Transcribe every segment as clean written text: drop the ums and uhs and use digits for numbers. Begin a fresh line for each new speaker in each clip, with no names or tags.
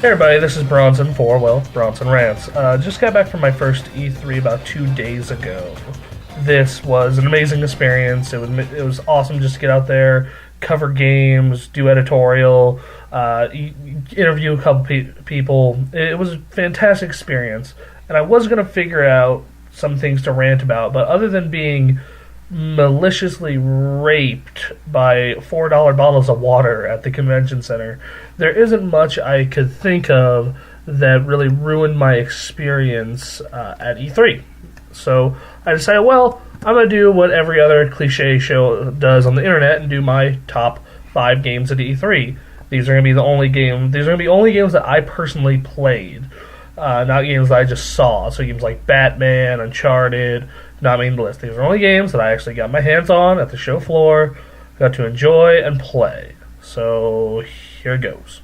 Hey everybody, this is Bronson for, Bronson Rants. Just got back from my first E3 about 2 days ago. This was an amazing experience. It was awesome just to get out there, cover games, do editorial, interview a couple people. It was a fantastic experience, and I was going to figure out some things to rant about, but other than being maliciously raped by $4 bottles of water at the convention center, there isn't much I could think of that really ruined my experience at E3. So I decided, well, I'm going to do what every other cliche show does on the internet and do my top 5 games at E3. These are going to be the only game. These are going to be only games that I personally played, not games that I just saw. So games like Batman, Uncharted, not making the list. These are only games that I actually got my hands on at the show floor, got to enjoy and play. So here goes.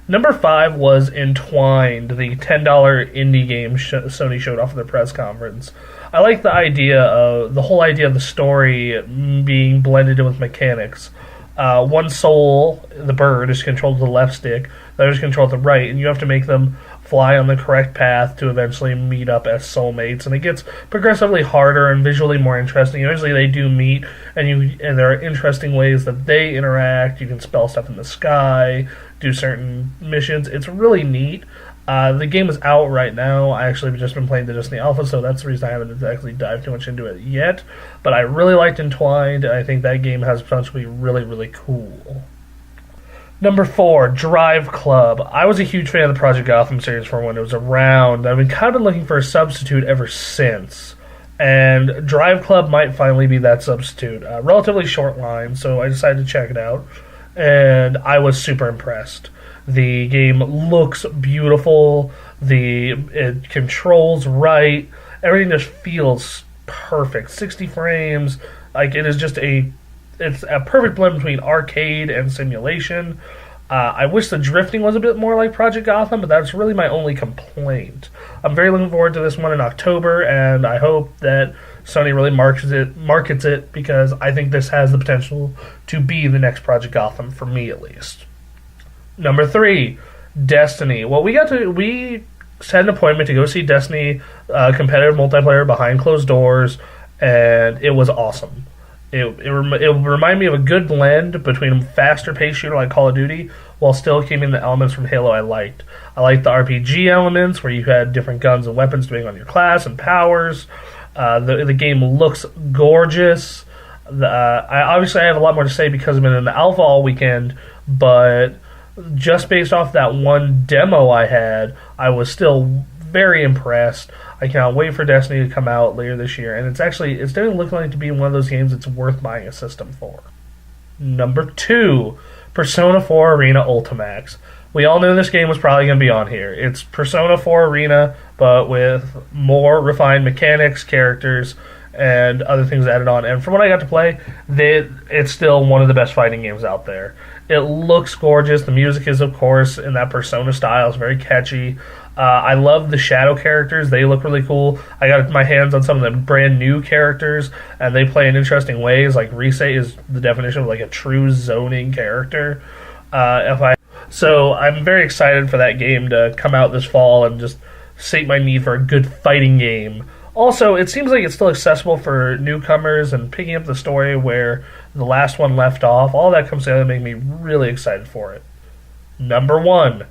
Number 5 was Entwined, the $10 indie game Sony showed off at their press conference. I like the whole idea of the story being blended in with mechanics. One soul, the bird, is controlled with the left stick, the other is controlled with the right, and you have to make them fly on the correct path to eventually meet up as soulmates. And it gets progressively harder and visually more interesting. Eventually they do meet, and there are interesting ways that they interact. You can spell stuff in the sky, do certain missions. It's really neat. The game is out right now. I actually have just been playing the Disney Alpha, so that's the reason I haven't exactly dived too much into it yet. But I really liked Entwined, and I think that game has potential to be really, really cool. Number 4, Drive Club. I was a huge fan of the Project Gotham series from when it was around. I've been kind of looking for a substitute ever since, and Drive Club might finally be that substitute. Relatively short line, so I decided to check it out, and I was super impressed. The game looks beautiful. It controls right. Everything just feels perfect. 60 frames. Like it is just it's a perfect blend between arcade and simulation. I wish the drifting was a bit more like Project Gotham, but that's really my only complaint. I'm very looking forward to this one in October, and I hope that Sony really markets it because I think this has the potential to be the next Project Gotham, for me at least. Number 3, Destiny. Well, we set an appointment to go see Destiny competitive multiplayer behind closed doors, and it was awesome. It reminded me of a good blend between a faster paced shooter like Call of Duty while still keeping the elements from Halo I liked. I liked the RPG elements where you had different guns and weapons depending on your class and powers. The game looks gorgeous. Obviously I have a lot more to say because I've been in the alpha all weekend, but just based off that one demo I had, I was still very impressed. I cannot wait for Destiny to come out later this year, and it's definitely looking like to be one of those games that's worth buying a system for. Number 2, Persona 4 Arena Ultimax. We all knew this game was probably going to be on here. It's Persona 4 Arena, but with more refined mechanics, characters, and other things added on. And from what I got to play, it's still one of the best fighting games out there. It looks gorgeous. The music is, of course, in that Persona style. It's very catchy. I love the shadow characters. They look really cool. I got my hands on some of the brand new characters, and they play in interesting ways. Like Rise is the definition of like a true zoning character. So I'm very excited for that game to come out this fall and just sate my need for a good fighting game. Also, it seems like it's still accessible for newcomers, and picking up the story where the last one left off, all that comes together to make me really excited for it. Number 1,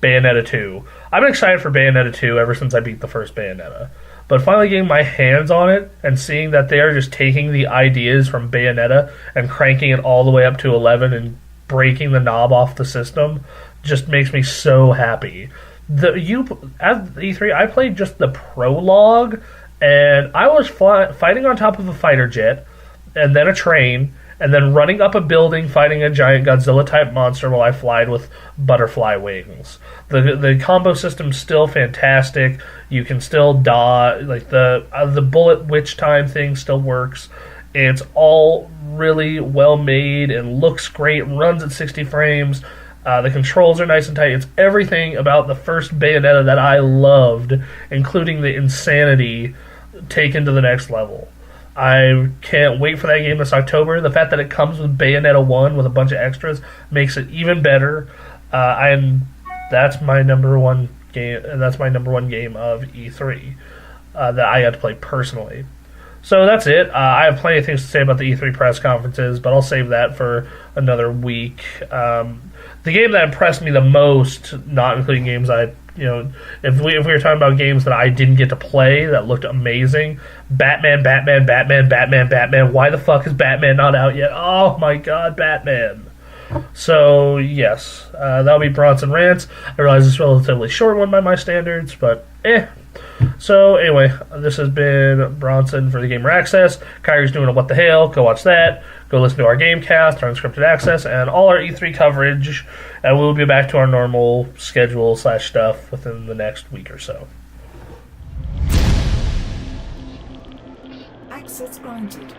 Bayonetta 2. I've been excited for Bayonetta 2 ever since I beat the first Bayonetta. But finally getting my hands on it and seeing that they are just taking the ideas from Bayonetta and cranking it all the way up to 11 and breaking the knob off the system just makes me so happy. At E3, I played just the prologue, and I was fighting on top of a fighter jet, and then a train, and then running up a building fighting a giant Godzilla-type monster while I flied with butterfly wings. The combo system's still fantastic. You can still dodge, like the bullet witch time thing still works. It's all really well made and looks great, runs at 60 frames. The controls are nice and tight. It's everything about the first Bayonetta that I loved, including the insanity taken to the next level. I can't wait for that game this October. The fact that it comes with Bayonetta 1 with a bunch of extras makes it even better. I'm That's my number one game, and that's my number one game of E3 that I got to play personally. So that's it. I have plenty of things to say about the E3 press conferences, but I'll save that for another week. The game that impressed me the most, not including games if we were talking about games that I didn't get to play that looked amazing, Batman. Why the fuck is Batman not out yet? Oh my god, Batman. So yes, that'll be Bronson Rants. I realize it's a relatively short one by my standards, but So anyway, this has been Bronson for the Gamer Access. Kyrie's doing a What the Hell. Go watch that. Go listen to our Gamecast, our Unscripted Access, and all our E3 coverage. And we'll be back to our normal schedule / stuff within the next week or so.
Access granted.